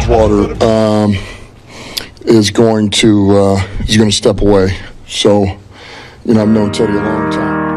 Bridgewater is going to step away. So, I've known Teddy a long time.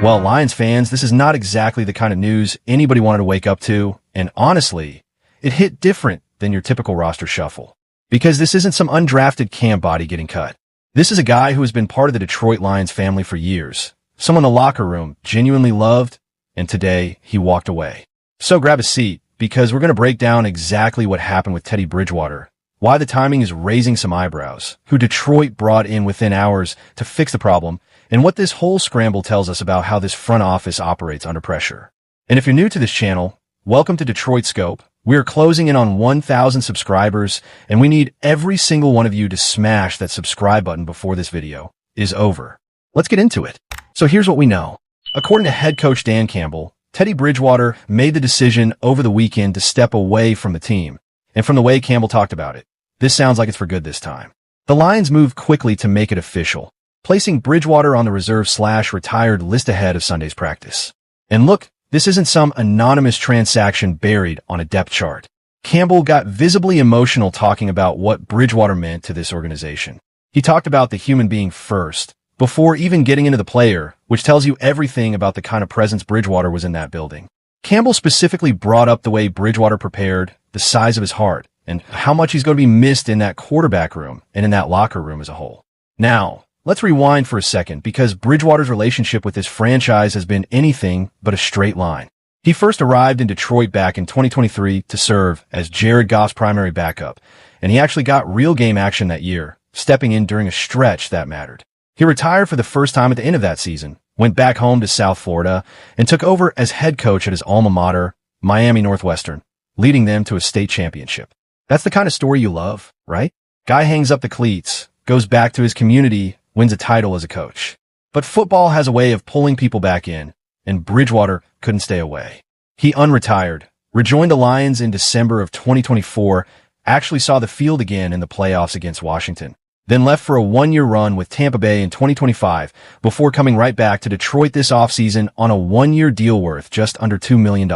Well, Lions fans, this is not exactly the kind of news anybody wanted to wake up to, and honestly, it hit different than your typical roster shuffle. Because this isn't some undrafted Cam body getting cut. This is a guy who has been part of the Detroit Lions family for years, someone the locker room genuinely loved, and today he walked away. So grab a seat, because we're going to break down exactly what happened with Teddy Bridgewater, why the timing is raising some eyebrows, who Detroit brought in within hours to fix the problem, and what this whole scramble tells us about how this front office operates under pressure. And if you're new to this channel, welcome to Detroit Scope. We're closing in on 1,000 subscribers, and we need every single one of you to smash that subscribe button before this video is over. Let's get into it. So here's what we know. According to head coach Dan Campbell, Teddy Bridgewater made the decision over the weekend to step away from the team. And from the way Campbell talked about it, this sounds like it's for good this time. The Lions moved quickly to make it official, placing Bridgewater on the reserve/retired list ahead of Sunday's practice. And look, this isn't some anonymous transaction buried on a depth chart. Campbell got visibly emotional talking about what Bridgewater meant to this organization. He talked about the human being first, before even getting into the player, which tells you everything about the kind of presence Bridgewater was in that building. Campbell specifically brought up the way Bridgewater prepared, the size of his heart, and how much he's going to be missed in that quarterback room and in that locker room as a whole. Now, let's rewind for a second, because Bridgewater's relationship with this franchise has been anything but a straight line. He first arrived in Detroit back in 2023 to serve as Jared Goff's primary backup, and he actually got real game action that year, stepping in during a stretch that mattered. He retired for the first time at the end of that season, went back home to South Florida, and took over as head coach at his alma mater, Miami Northwestern, leading them to a state championship. That's the kind of story you love, right? Guy hangs up the cleats, goes back to his community, wins a title as a coach. But football has a way of pulling people back in, and Bridgewater couldn't stay away. He unretired, rejoined the Lions in December of 2024, actually saw the field again in the playoffs against Washington, then left for a one-year run with Tampa Bay in 2025 before coming right back to Detroit this offseason on a one-year deal worth just under $2 million.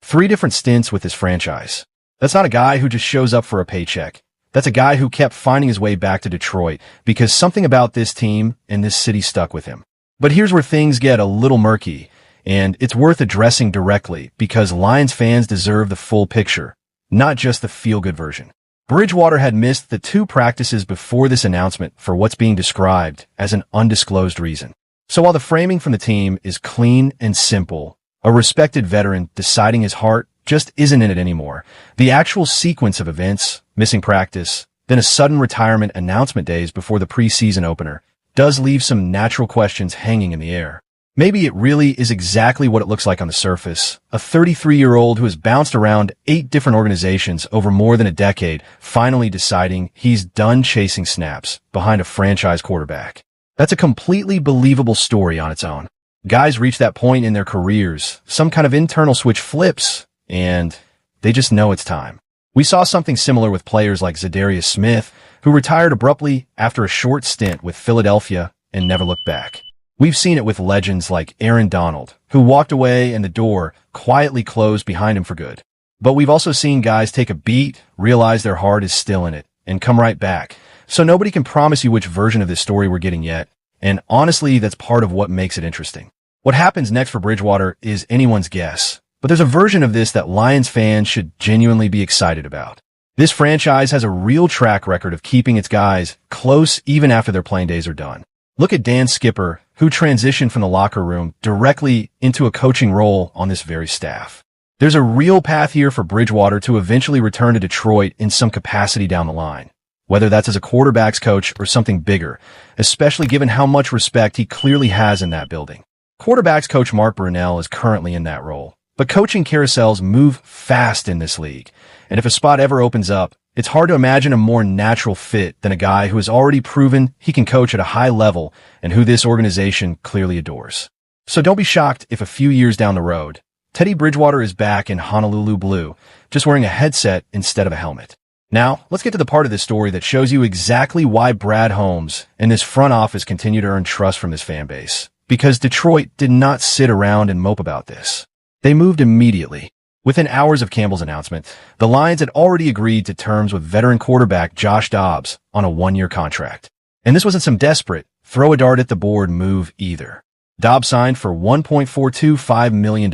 3 different stints with his franchise. That's not a guy who just shows up for a paycheck. That's a guy who kept finding his way back to Detroit because something about this team and this city stuck with him. But here's where things get a little murky, and it's worth addressing directly because Lions fans deserve the full picture, not just the feel-good version. Bridgewater had missed the 2 practices before this announcement for what's being described as an undisclosed reason. So while the framing from the team is clean and simple, a respected veteran deciding his heart just isn't in it anymore, the actual sequence of events, missing practice, then a sudden retirement announcement days before the preseason opener, does leave some natural questions hanging in the air. Maybe it really is exactly what it looks like on the surface. A 33-year-old who has bounced around 8 different organizations over more than a decade, finally deciding he's done chasing snaps behind a franchise quarterback. That's a completely believable story on its own. Guys reach that point in their careers, some kind of internal switch flips, and they just know it's time. We saw something similar with players like Zadarius Smith, who retired abruptly after a short stint with Philadelphia and never looked back. We've seen it with legends like Aaron Donald, who walked away and the door quietly closed behind him for good. But we've also seen guys take a beat, realize their heart is still in it, and come right back. So nobody can promise you which version of this story we're getting yet. And honestly, that's part of what makes it interesting. What happens next for Bridgewater is anyone's guess. But there's a version of this that Lions fans should genuinely be excited about. This franchise has a real track record of keeping its guys close even after their playing days are done. Look at Dan Skipper, who transitioned from the locker room directly into a coaching role on this very staff. There's a real path here for Bridgewater to eventually return to Detroit in some capacity down the line, whether that's as a quarterback's coach or something bigger, especially given how much respect he clearly has in that building. Quarterback's coach Mark Brunell is currently in that role. But coaching carousels move fast in this league, and if a spot ever opens up, it's hard to imagine a more natural fit than a guy who has already proven he can coach at a high level and who this organization clearly adores. So don't be shocked if a few years down the road, Teddy Bridgewater is back in Honolulu blue, just wearing a headset instead of a helmet. Now, let's get to the part of this story that shows you exactly why Brad Holmes and this front office continue to earn trust from this fan base. Because Detroit did not sit around and mope about this. They moved immediately. Within hours of Campbell's announcement, the Lions had already agreed to terms with veteran quarterback Josh Dobbs on a one-year contract. And this wasn't some desperate, throw-a-dart-at-the-board move either. Dobbs signed for $1.425 million,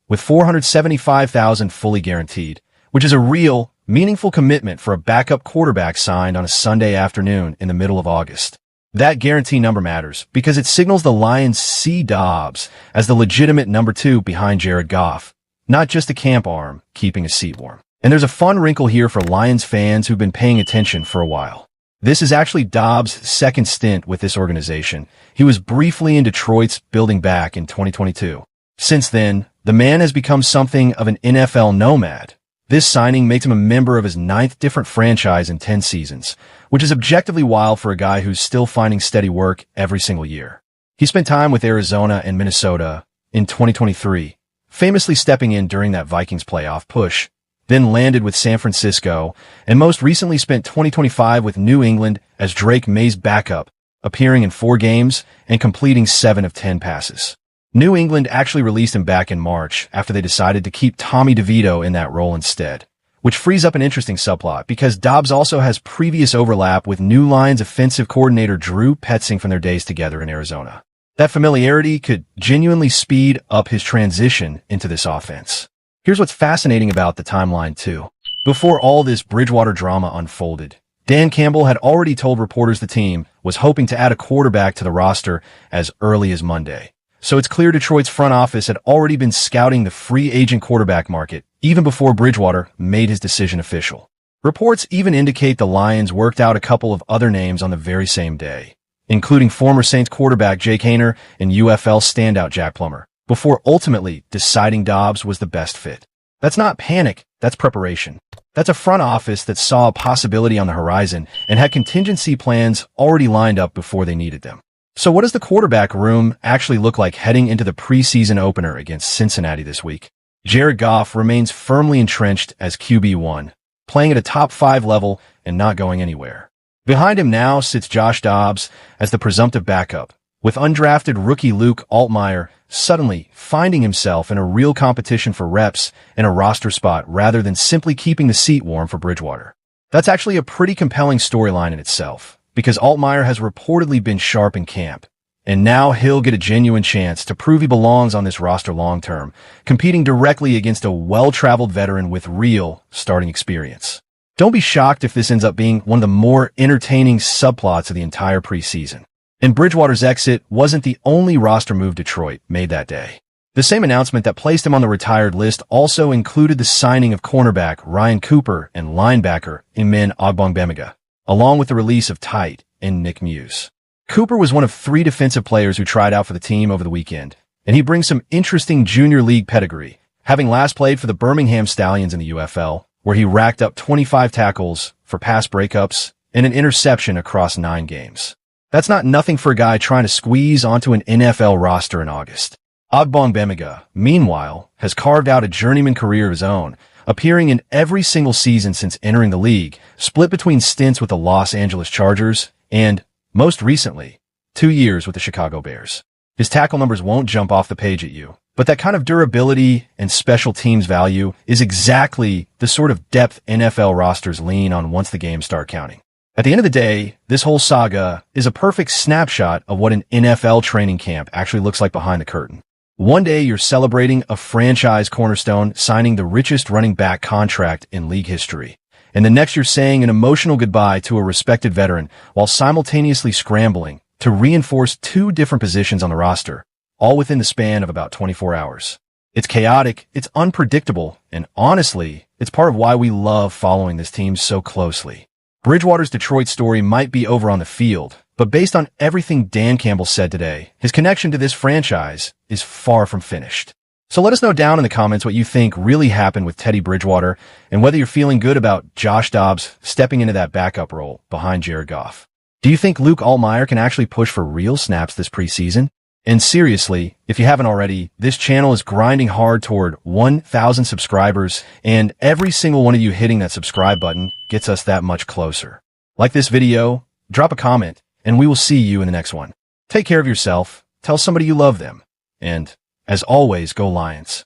with $475,000 fully guaranteed, which is a real, meaningful commitment for a backup quarterback signed on a Sunday afternoon in the middle of August. That guarantee number matters because it signals the Lions see Dobbs as the legitimate number 2 behind Jared Goff, not just a camp arm keeping a seat warm. And there's a fun wrinkle here for Lions fans who've been paying attention for a while. This is actually Dobbs' second stint with this organization. He was briefly in Detroit's building back in 2022. Since then, the man has become something of an NFL nomad. This signing makes him a member of his 9th different franchise in 10 seasons, which is objectively wild for a guy who's still finding steady work every single year. He spent time with Arizona and Minnesota in 2023, famously stepping in during that Vikings playoff push, then landed with San Francisco, and most recently spent 2025 with New England as Drake May's backup, appearing in 4 games and completing 7 of 10 passes. New England actually released him back in March after they decided to keep Tommy DeVito in that role instead, which frees up an interesting subplot because Dobbs also has previous overlap with New Lions offensive coordinator Drew Petzing from their days together in Arizona. That familiarity could genuinely speed up his transition into this offense. Here's what's fascinating about the timeline too. Before all this Bridgewater drama unfolded, Dan Campbell had already told reporters the team was hoping to add a quarterback to the roster as early as Monday. So it's clear Detroit's front office had already been scouting the free agent quarterback market even before Bridgewater made his decision official. Reports even indicate the Lions worked out a couple of other names on the very same day, including former Saints quarterback Jake Haener and UFL standout Jack Plummer, before ultimately deciding Dobbs was the best fit. That's not panic, that's preparation. That's a front office that saw a possibility on the horizon and had contingency plans already lined up before they needed them. So what does the quarterback room actually look like heading into the preseason opener against Cincinnati this week? Jared Goff remains firmly entrenched as QB1, playing at a top 5 level and not going anywhere. Behind him now sits Josh Dobbs as the presumptive backup, with undrafted rookie Luke Altmaier suddenly finding himself in a real competition for reps and a roster spot rather than simply keeping the seat warm for Bridgewater. That's actually a pretty compelling storyline in itself, because Altmaier has reportedly been sharp in camp, and now he'll get a genuine chance to prove he belongs on this roster long-term, competing directly against a well-traveled veteran with real starting experience. Don't be shocked if this ends up being one of the more entertaining subplots of the entire preseason. And Bridgewater's exit wasn't the only roster move Detroit made that day. The same announcement that placed him on the retired list also included the signing of cornerback Ryan Cooper and linebacker Emen Ogbongbemiga, along with the release of Tite and Nick Muse. Cooper was one of 3 defensive players who tried out for the team over the weekend, and he brings some interesting junior league pedigree, having last played for the Birmingham Stallions in the UFL, where he racked up 25 tackles for pass breakups and an interception across 9 games. That's not nothing for a guy trying to squeeze onto an NFL roster in August. Ogbongbemiga, meanwhile, has carved out a journeyman career of his own, appearing in every single season since entering the league, split between stints with the Los Angeles Chargers and, most recently, 2 years with the Chicago Bears. His tackle numbers won't jump off the page at you, but that kind of durability and special teams value is exactly the sort of depth NFL rosters lean on once the games start counting. At the end of the day, this whole saga is a perfect snapshot of what an NFL training camp actually looks like behind the curtain. One day you're celebrating a franchise cornerstone signing the richest running back contract in league history, and the next you're saying an emotional goodbye to a respected veteran while simultaneously scrambling to reinforce 2 different positions on the roster, all within the span of about 24 hours. It's chaotic, it's unpredictable, and honestly, it's part of why we love following this team so closely. Bridgewater's Detroit story might be over on the field, but based on everything Dan Campbell said today, his connection to this franchise is far from finished. So let us know down in the comments what you think really happened with Teddy Bridgewater and whether you're feeling good about Josh Dobbs stepping into that backup role behind Jared Goff. Do you think Luke Altmaier can actually push for real snaps this preseason? And seriously, if you haven't already, this channel is grinding hard toward 1,000 subscribers, and every single one of you hitting that subscribe button gets us that much closer. Like this video, drop a comment, and we will see you in the next one. Take care of yourself, tell somebody you love them, and, as always, go Lions.